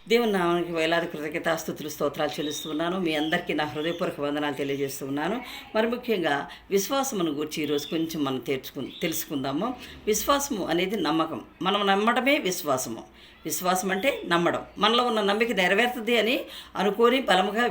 దేవుని నామానికి వేలాది కృతజ్ఞతాస్తుతులు స్తోత్రాలు చెల్లిస్తున్నాను. మీ అందరికీ నా హృదయపూర్వక వందనాలు తెలియజేస్తున్నాను. మరి ముఖ్యంగా విశ్వాసమును గురించి ఈరోజు కొంచెం మనం తెలుసుకుందాము. విశ్వాసము అనేది నమ్మకం. మనం నమ్మడమే విశ్వాసము. విశ్వాసం అంటే నమ్మడం. మనలో ఉన్న నమ్మిక నెరవేరుతుంది అని అనుకోని బలముగా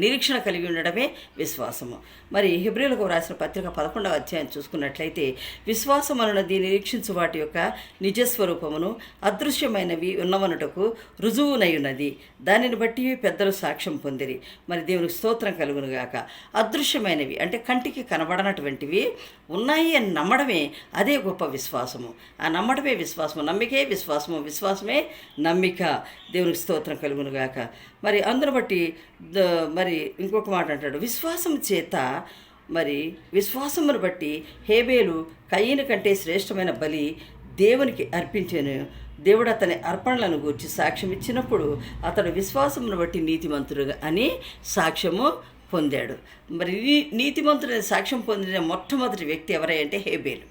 నిరీక్షణ కలిగి ఉండడమే విశ్వాసము. మరి హెబ్రీయులకు రాసిన పత్రిక 11వ అధ్యాయం చూసుకున్నట్లయితే, విశ్వాసం అన్నది నిరీక్షించు వాటి యొక్క నిజస్వరూపమును అదృశ్యమైనవి ఉన్నవనుటకు రుజువునై ఉన్నది. దానిని బట్టి పెద్దలు సాక్ష్యం పొందిరి. మరి దేవునికి స్తోత్రం కలుగునుగాక. అదృశ్యమైనవి అంటే కంటికి కనబడనటువంటివి ఉన్నాయి అని నమ్మడమే అదే గొప్ప విశ్వాసము. ఆ నమ్మడమే విశ్వాసము. నమ్మికే విశ్వాసము, విశ్వాసమే నమ్మిక. దేవునికి స్తోత్రం కలుగునుగాక. మరి అందును బట్టి మరి ఇంకొక మాట అంటాడు, విశ్వాసం చేత మరి విశ్వాసమును బట్టి హేబేలు కయీను కంటే శ్రేష్టమైన బలి దేవునికి అర్పించాను. దేవుడు అతని అర్పణలను గూర్చి సాక్ష్యం ఇచ్చినప్పుడు అతడు విశ్వాసమును బట్టి నీతిమంతుడుగా అని సాక్ష్యము పొందాడు. మరి నీతిమంతుడని సాక్ష్యం పొందిన మొట్టమొదటి వ్యక్తి ఎవరంటే హేబేలు.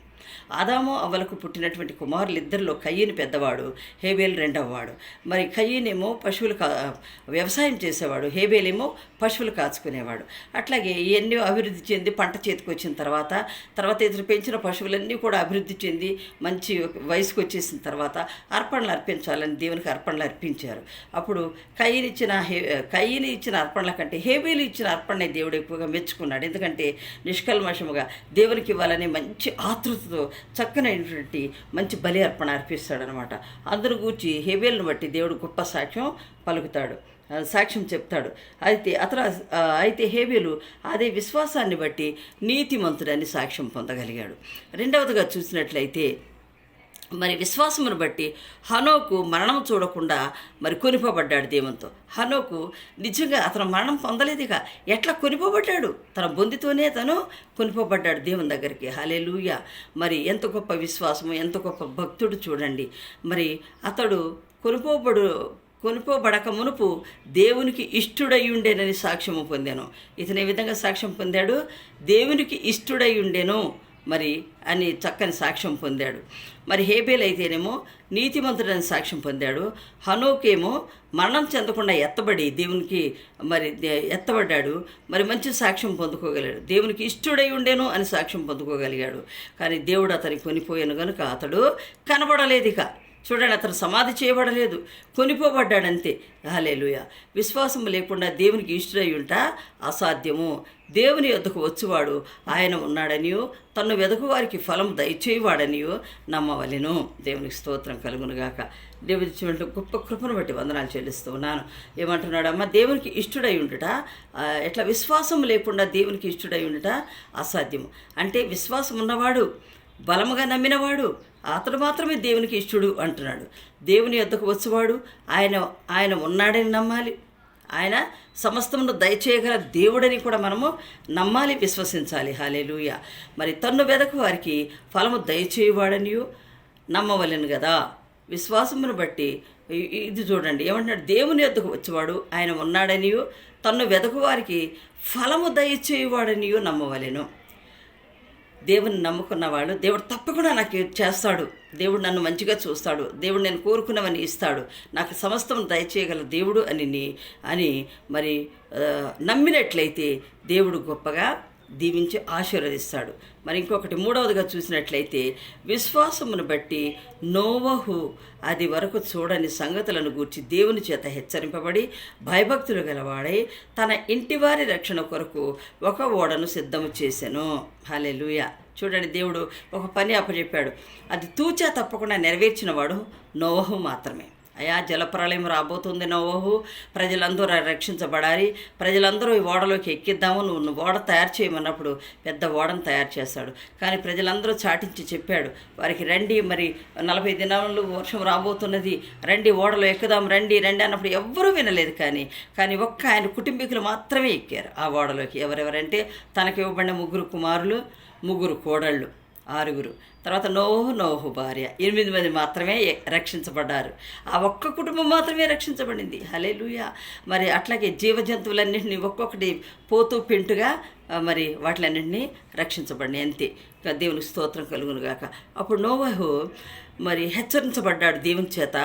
ఆదాము అవ్వలకు పుట్టినటువంటి కుమారులు ఇద్దరిలో కయ్యను పెద్దవాడు, హేబేలు రెండవవాడు. మరి కయ్యనేమో వ్యవసాయం చేసేవాడు, హేబేలేమో పశువులు కాచుకునేవాడు. అట్లాగే ఇవన్నీ అభివృద్ధి చెంది పంట చేతికి వచ్చిన తర్వాత ఇతరు పెంచిన పశువులన్నీ కూడా అభివృద్ధి చెంది మంచి వయసుకు వచ్చేసిన తర్వాత అర్పణలు అర్పించాలని దేవునికి అర్పణలు అర్పించారు. అప్పుడు కయ్యని ఇచ్చిన అర్పణల కంటే హేబేలు ఇచ్చిన అర్పణని దేవుడు ఎక్కువగా మెచ్చుకున్నాడు. ఎందుకంటే నిష్కల్మషముగా దేవునికి ఇవ్వాలనే మంచి ఆతృతతో చక్కనైనటువంటి మంచి బలి అర్పణ అర్పిస్తాడనమాట. అందరూ గూర్చి హేబేలును బట్టి దేవుడు గొప్ప సాక్ష్యం చెప్తాడు. అయితే హేబేలు అదే విశ్వాసాన్ని బట్టి నీతిమంతుడని సాక్ష్యం పొందగలిగాడు. రెండవదిగా చూసినట్లయితే మరి విశ్వాసమును బట్టి హనోకు మరణం చూడకుండా మరి కొనిపోబడ్డాడు దేవునితో. హనోకు నిజంగా అతను మరణం పొందలేదుగా, ఎట్లా కొనిపోబడ్డాడు? తన బొందితోనే తను కొనిపోబడ్డాడు దేవుని దగ్గరికి. హల్లెలూయా. మరి ఎంత గొప్ప విశ్వాసము, ఎంత గొప్ప భక్తుడు చూడండి. మరి అతడు కొనిపోబడక మునుపు దేవునికి ఇష్టుడై ఉండేనని సాక్ష్యము పొందాను. ఇతను ఏ విధంగా సాక్ష్యం పొందాడు? దేవునికి ఇష్టుడై ఉండేను మరి అని చక్కని సాక్ష్యం పొందాడు. మరి హేబేల్ అయితేనేమో నీతిమంతుడని సాక్ష్యం పొందాడు. హనోకేమో మరణం చెందకుండా దేవునికి మరి ఎత్తబడ్డాడు. మరి మంచి సాక్ష్యం పొందుకోగలిగాడు. దేవునికి ఇష్టుడై ఉండేను అని సాక్ష్యం పొందుకోగలిగాడు. కానీ దేవుడు అతనికి కొనిపోయాను కనుక అతడు కనబడలేదు. ఇక చూడండి, అతను సమాధి చేయబడలేదు, కొనిపోబడ్డాడంతే. హల్లెలూయా. విశ్వాసము లేకుండా దేవునికి ఇష్టుడై ఉంటా అసాధ్యము. దేవుని యొద్దకు వచ్చువాడు ఆయన ఉన్నాడనియో తన్ను వెదకు వారికి ఫలం దయచేయవాడనియో నమ్మవలెను. దేవునికి స్తోత్రం కలుగునుగాక. దేవుడి గొప్ప కృపను బట్టి వందనాలు చెల్లిస్తూ ఉన్నాను. ఏమంటున్నాడమ్మా? దేవునికి ఇష్టుడై ఉండుట ఎట్లా? విశ్వాసం లేకుండా దేవునికి ఇష్టుడై ఉండుట అసాధ్యము. అంటే విశ్వాసం ఉన్నవాడు, బలముగా నమ్మినవాడు అతడు మాత్రమే దేవునికి ఇష్టుడు అంటున్నాడు. దేవుని యొద్దకు వచ్చేవాడు ఆయన ఉన్నాడని నమ్మాలి. ఆయన సమస్తమును దయచేయగల దేవుడని కూడా మనము నమ్మాలి, విశ్వసించాలి. హల్లెలూయా. మరి తన్ను వెదకు వారికి ఫలము దయచేయవాడనియో నమ్మవలెను కదా. విశ్వాసమును బట్టి ఇది చూడండి, ఏమంటున్నాడు? దేవుని యొద్దకు వచ్చేవాడు ఆయన ఉన్నాడనియో తన్ను వెదకు వారికి ఫలము దయచేయవాడనియో నమ్మవలెను. దేవుని నమ్ముకున్నవాడు దేవుడు తప్పకుండా నాకు చేస్తాడు, దేవుడు నన్ను మంచిగా చూస్తాడు, దేవుడు నేను కోరుకున్నవని ఇస్తాడు, నాకు సమస్తం దయచేయగల దేవుడు అని మరి నమ్మినట్లయితే దేవుడు గొప్పగా దీవించి ఆశీర్వదిస్తాడు. మరి ఇంకొకటి మూడవదిగా చూసినట్లయితే, విశ్వాసమును బట్టి నోవహు అది వరకు చూడని సంగతులను గూర్చి దేవుని చేత హెచ్చరింపబడి భయభక్తులు గలవాడై తన ఇంటివారి రక్షణ కొరకు ఒక ఓడను సిద్ధము చేసెను. హల్లెలూయా. చూడండి, దేవుడు ఒక పని అప్పచెప్పాడు, అది తూచా తప్పకుండా నెరవేర్చినవాడు నోవహు మాత్రమే. అయా, జలప్రలయం రాబోతుంది నోవహు, ప్రజలందరూ రక్షించబడాలి, ప్రజలందరూ ఈ ఓడలోకి ఎక్కిద్దాము, నువ్వు ఓడ తయారు చేయమన్నప్పుడు పెద్ద ఓడను తయారు చేస్తాడు. కానీ ప్రజలందరూ చాటించి చెప్పాడు వారికి, రండి, మరి 40 దినాలు వర్షం రాబోతున్నది, రండి ఓడలో ఎక్కుదాం, రండి అన్నప్పుడు ఎవ్వరూ వినలేదు. కానీ ఒక్క ఆయన కుటుంబీకులు మాత్రమే ఎక్కారు ఆ ఓడలోకి. ఎవరెవరంటే తనకి ఇవ్వబడిన 3 కుమారులు 3 కోడళ్ళు. 6. తర్వాత నోహు భార్య 8 మంది మాత్రమే రక్షించబడ్డారు. ఆ ఒక్క కుటుంబం మాత్రమే రక్షించబడింది. హల్లెలూయా. మరి అట్లాగే జీవజంతువులన్నింటినీ ఒక్కొక్కటి పోతూ పెంటుగా మరి వాటిలన్నింటినీ రక్షించబడినాయి అంతే. దేవునికి స్తోత్రం కలుగును గాక. అప్పుడు నోవహు మరి హెచ్చరించబడ్డాడు దేవుని చేత,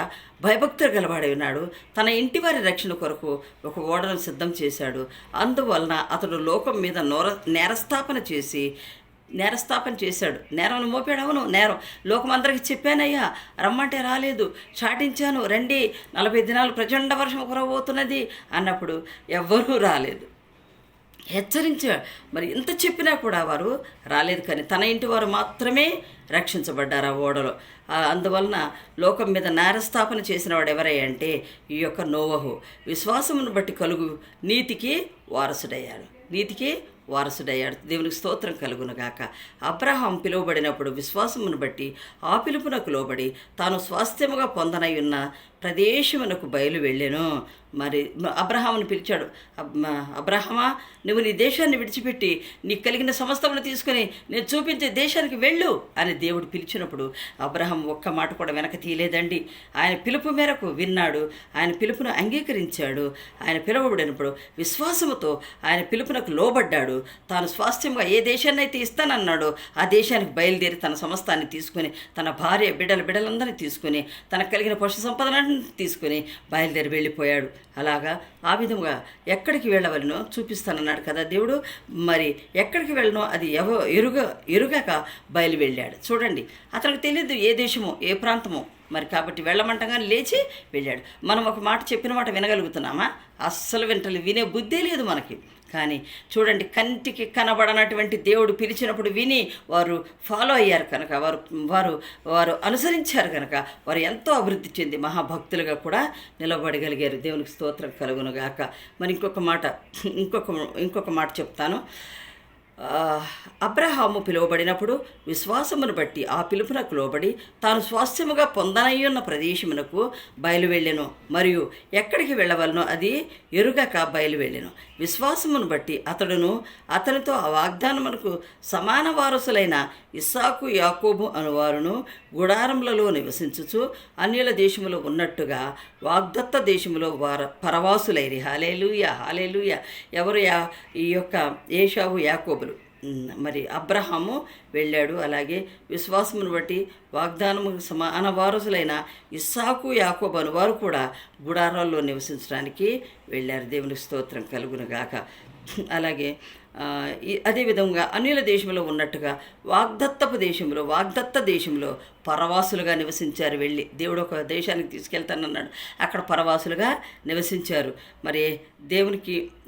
భయభక్తులు గలవాడై ఉన్నాడు. తన ఇంటి వారి రక్షణ కొరకు ఒక ఓడను సిద్ధం చేశాడు. అందువలన అతడు లోకం మీద నేరస్థాపన చేశాడు. నేరం మోపాడు. అవును, నేరం. లోకం అందరికీ చెప్పానయ్యా, రమ్మంటే రాలేదు, చాటించాను, రండి 40 దినాలు ప్రచండ వర్షం కురవబోతున్నది అన్నప్పుడు ఎవ్వరూ రాలేదు. హెచ్చరించాడు. మరి ఇంత చెప్పినా కూడా వారు రాలేదు. కానీ తన ఇంటి వారు మాత్రమే రక్షించబడ్డారు ఆ ఓడలో. అందువలన లోకం మీద నేరస్థాపన చేసిన వాడు ఎవరయ్యా అంటే ఈ యొక్క నోవహు. విశ్వాసమును బట్టి కలుగు నీతికి వారసుడయ్యాడు. దేవునికి స్తోత్రం కలుగునుగాక. అబ్రహాం పిలువబడినప్పుడు విశ్వాసమును బట్టి ఆ పిలుపునకు లోబడి తాను స్వాస్థ్యముగా పొందనయున్న ప్రదేశమునకు బయలు వెళ్ళెను. మరి అబ్రహామును పిలిచాడు. అబ్రహమా, నువ్వు నీ దేశాన్ని విడిచిపెట్టి నీకు కలిగిన సమస్తమును తీసుకొని నేను చూపించే దేశానికి వెళ్ళు అని దేవుడు పిలిచినప్పుడు అబ్రహాం ఒక్క మాట కూడా వెనక తీయలేదండి. ఆయన పిలుపు మేరకు విన్నాడు. ఆయన పిలుపును అంగీకరించాడు. ఆయన పిలువబడినప్పుడు విశ్వాసముతో ఆయన పిలుపునకు లోబడ్డాడు. తాను స్వాస్థ్యంగా ఏ దేశాన్ని అయితే ఇస్తానన్నాడో ఆ దేశానికి బయలుదేరి తన సమస్తాన్ని తీసుకొని, తన భార్య బిడ్డలందరినీ తీసుకొని, తనకు కలిగిన పశు సంపదలను తీసుకొని బయలుదేరి వెళ్ళిపోయాడు. అలాగా ఆ విధంగా ఎక్కడికి వెళ్ళవలనో చూపిస్తానన్నాడు కదా దేవుడు. మరి ఎక్కడికి వెళ్ళనో అది ఎరుగక బయలు వెళ్ళాడు. చూడండి, అతనికి తెలియదు ఏ దేశమో ఏ ప్రాంతమో. మరి కాబట్టి వెళ్ళమంటగానే లేచి వెళ్ళాడు. మనం ఒక మాట చెప్పిన మాట వినగలుగుతున్నామా? అస్సలు వినే బుద్ధే లేదు మనకి. కానీ చూడండి, కంటికి కనబడనటువంటి దేవుడు పిలిచినప్పుడు విని వారు ఫాలో అయ్యారు కనుక, వారు అనుసరించారు కనుక వారు ఎంతో అభివృద్ధి చెంది మహాభక్తులుగా కూడా నిలబడగలిగారు. దేవునికి స్తోత్రం కలుగునుగాక. మరి ఇంకొక మాట చెప్తాను. అబ్రహాము పిలువబడినప్పుడు విశ్వాసమును బట్టి ఆ పిలుపునకు లోబడి తాను స్వాస్థ్యముగా పొందనయ్యున్న ప్రదేశమునకు బయలు వెళ్ళెను. మరియు ఎక్కడికి వెళ్ళవలనో అది ఎరుగక బయలు వెళ్ళెను. విశ్వాసమును బట్టి అతనితో ఆ వాగ్దానమునకు సమాన వారసులైన ఇస్సాకు యాకోబు అనువారును గుడారములలో నివసించుచు అన్యుల దేశములో ఉన్నట్టుగా వాగ్దత్త దేశములో పరవాసులైరి. హల్లెలూయా, హల్లెలూయా. ఎవరు? ఈ యొక్క ఏశావు యాకోబులు. మరి అబ్రహాము వెళ్ళాడు. అలాగే విశ్వాసమును బట్టి వాగ్దానము సమాన వారసులైన ఇస్సాకు యాకోబు అను వారు కూడా గుడారాల్లో నివసించడానికి వెళ్ళారు. దేవునికి స్తోత్రం కలుగునుగాక. అలాగే అదేవిధంగా అన్యుల దేశంలో ఉన్నట్టుగా వాగ్దత్త దేశంలో పరవాసులుగా నివసించారు. వెళ్ళి దేవుడు ఒక దేశానికి తీసుకెళ్తానన్నాడు. అక్కడ పరవాసులుగా నివసించారు. మరి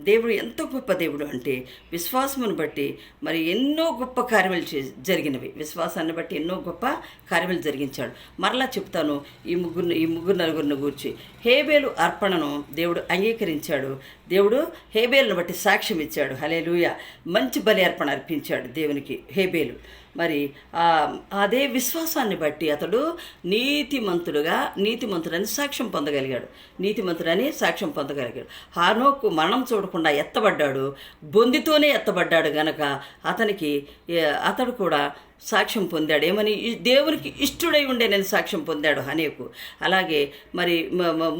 దేవుడు ఎంత గొప్ప దేవుడు అంటే విశ్వాసమును బట్టి మరి ఎన్నో గొప్ప కార్యములు జరిగినవి. విశ్వాసాన్ని బట్టి ఎన్నో గొప్ప కార్యములు జరిగించాడు. మరలా చెప్తాను ఈ ముగ్గురు నలుగురిని గూర్చి. హేబేలు అర్పణను దేవుడు అంగీకరించాడు. దేవుడు హేబేలును బట్టి సాక్ష్యం ఇచ్చాడు. హల్లెలూయా. మంచి బలి అర్పణ అర్పించాడు దేవునికి హేబేలు. మరి అదే విశ్వాసాన్ని బట్టి అతడు నీతిమంతుడని సాక్ష్యం పొందగలిగాడు. హానోకు మరణం చూడకుండా ఎత్తబడ్డాడు. బొందితోనే ఎత్తబడ్డాడు గనక అతడు కూడా సాక్ష్యం పొందాడు. ఏమని? దేవునికి ఇష్టుడై ఉండేనని సాక్ష్యం పొందాడు హనేకు. అలాగే మరి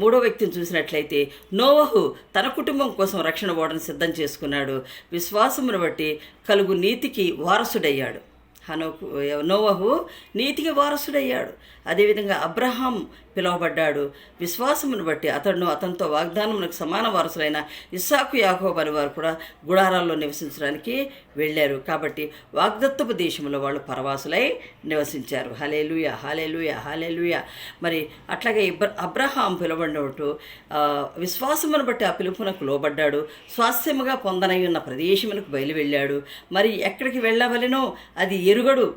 మూడో వ్యక్తిని చూసినట్లయితే నోవహు తన కుటుంబం కోసం రక్షణ ఓడను సిద్ధం చేసుకున్నాడు. విశ్వాసమును బట్టి కలుగు నీతికి వారసుడయ్యాడు. నోవహు నీతికి వారసుడయ్యాడు. అదేవిధంగా అబ్రహాం పిలువబడ్డాడు. విశ్వాసమును బట్టి అతనితో వాగ్దానమునకు సమాన వారసులైన ఇస్సాకు యాకోబు అని వారు కూడా గుడారాల్లో నివసించడానికి వెళ్ళారు. కాబట్టి వాగ్దత్తపు దేశంలో వాళ్ళు పరవాసులై నివసించారు. హల్లెలూయా, హల్లెలూయా, హల్లెలూయా. మరి అట్లాగే అబ్రహాం పిలువబడినట్టు విశ్వాసమును బట్టి ఆ పిలుపునకు లోబడ్డాడు. స్వాస్థ్యముగా పొందనయ్యున్న ప్రదేశమునకు బయలు వెళ్ళాడు. మరి ఎక్కడికి వెళ్ళవలెనో అది ఎరుగరు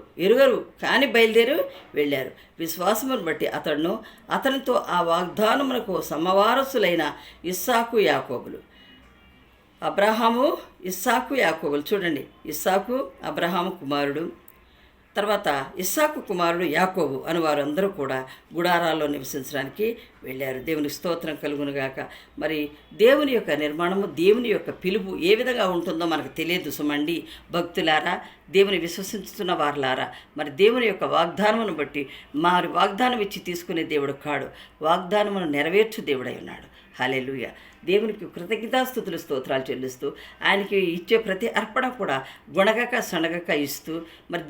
కానీ బయలుదేరి వెళ్ళారు. విశ్వాసమును బట్టి అతనితో ఆ వాగ్దానమునకు సమవారసులైన ఇస్సాకు యాకోబులు. అబ్రహాము ఇస్సాకు యాకోబులు. చూడండి, ఇస్సాకు అబ్రహాము కుమారుడు. తర్వాత ఇస్సాకు కుమారుడు యాకోబు అని వారందరూ కూడా గుడారాల్లో నివసించడానికి వెళ్ళారు. దేవునికి స్తోత్రం కలుగునుగాక. మరి దేవుని యొక్క నిర్మాణము, దేవుని యొక్క పిలుపు ఏ విధంగా ఉంటుందో మనకు తెలియదు సుమండి. భక్తులారా, దేవుని విశ్వసిస్తున్న వారులారా, మరి దేవుని యొక్క వాగ్దానమును బట్టి మరి వాగ్దానం ఇచ్చి తీసుకునే దేవుడు కాడు, వాగ్దానమును నెరవేర్చు దేవుడై ఉన్నాడు. హల్లెలూయా. దేవునికి కృతజ్ఞతాస్తుతులు స్తోత్రాలు చెల్లిస్తూ ఆయనకి ఇచ్చే ప్రతి అర్పణ కూడా గుణగక సనగక ఇస్తూ మరి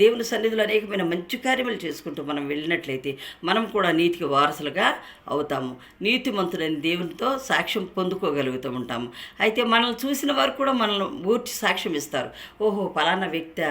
దేవుని సన్నిధిలో అనేకమైన మంచి కార్యములు చేసుకుంటూ మనం వెళ్ళినట్లయితే మనం కూడా నీతికి వారసులుగా అవుతాము. నీతిమంతుడని దేవునితో సాక్ష్యం పొందుకోగలుగుతూ ఉంటాము. అయితే మనల్ని చూసిన వారు కూడా మనల్ని ఊర్చి సాక్ష్యం ఇస్తారు. ఓహో, పలానా వ్యక్తి,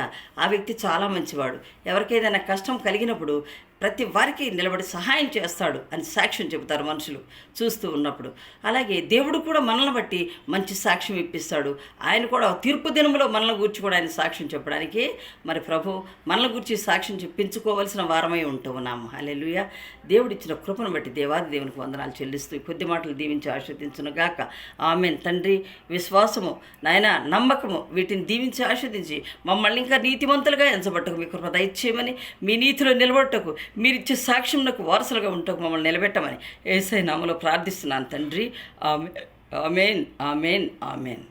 ఆ వ్యక్తి చాలా మంచివాడు, ఎవరికైనా కష్టం కలిగినప్పుడు ప్రతి వారికి నిలబడి సహాయం చేస్తాడు అని సాక్ష్యం చెబుతారు మనుషులు చూస్తూ ఉన్నప్పుడు. అలాగే దేవుడు కూడా మనల్ని బట్టి మంచి సాక్ష్యం ఇప్పిస్తాడు. ఆయన కూడా తీర్పు దినంలో మనల్ని గూర్చి కూడా ఆయన సాక్ష్యం చెప్పడానికి మరి ప్రభు మనల్ని గూర్చి సాక్ష్యం చెప్పించుకోవాల్సిన వారమై ఉంటూ ఉన్నాము. హల్లెలూయా. దేవుడిచ్చిన కృపను బట్టి దేవాది దేవునికి వందనాలు చెల్లిస్తూ కొద్ది మాటలు దీవించి ఆశీర్వదించును గాక. ఆమేన్. తండ్రి, విశ్వాసము, నాయన నమ్మకము, వీటిని దీవించి ఆశీర్వదించి మమ్మల్ని ఇంకా నీతిమంతులుగా ఎంచబట్టకు మీ కృప దయచేయమని, మీ నీతిలో నిలబట్టకు, మీరిచ్చే సాక్ష్యంకు వారసులుగా ఉంటకు మమ్మల్ని నిలబెట్టమని యేసయ్య నామములో ప్రార్థిస్తున్నాను తండ్రి. ఆమేన్, ఆమేన్, ఆమేన్.